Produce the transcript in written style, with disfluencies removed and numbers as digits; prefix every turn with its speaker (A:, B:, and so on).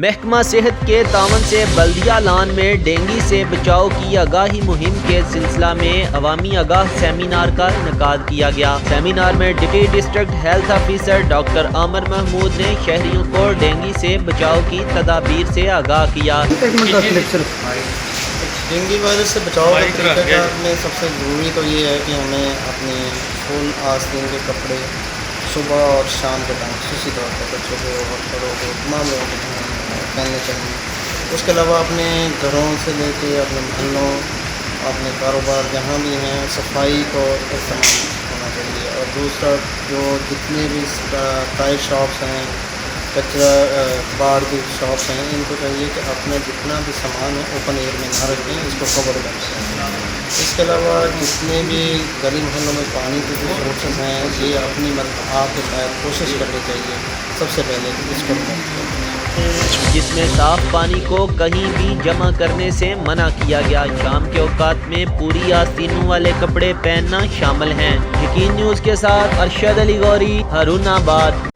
A: محکمہ صحت کے تعاون سے بلدیہ لان میں ڈینگی سے بچاؤ کی آگاہی مہم کے سلسلہ میں عوامی آگاہ سیمینار کا انعقاد کیا گیا۔ سیمینار میں deputy district health officer doctor Aamir Mahmood نے شہریوں کو ڈینگی سے بچاؤ کی تدابیر سے آگاہ کیا۔
B: ڈینگی وائرس سے بچاؤ کے طریقہ کار میں سب سے ضروری تو یہ ہے کہ ہمیں اپنے فل آستین کے کپڑے صبح اور شام کے ٹائم خصوصی طور پر بچوں کو اور بڑوں کو تمام لوگوں کو پہننے چاہیے۔ اس کے علاوہ اپنے گھروں سے لے کے اپنے محلوں اپنے کاروبار جہاں بھی ہیں صفائی کو اہتمام ہونا چاہیے۔ اور دوسرا جو جتنے بھی ٹائر شاپس ہیں کچرا باڑ کی شاپس ہیں ان کو چاہیے کہ اپنا جتنا بھی سامان ہے اوپن ایئر میں نہ رکھیں، اس کو کور کریں۔ اس کے علاوہ جتنے بھی گلی محلوں میں پانی کے جو سورسز ہیں یہ اپنی آپ کے تحت کوشش کرنی چاہیے سب سے پہلے اس کو،
A: جس میں صاف پانی کو کہیں بھی جمع کرنے سے منع کیا گیا۔ شام کے اوقات میں پوری آستینوں والے کپڑے پہننا شامل ہیں۔ یقین نیوز کے ساتھ ارشد علی غوری، ہارون آباد۔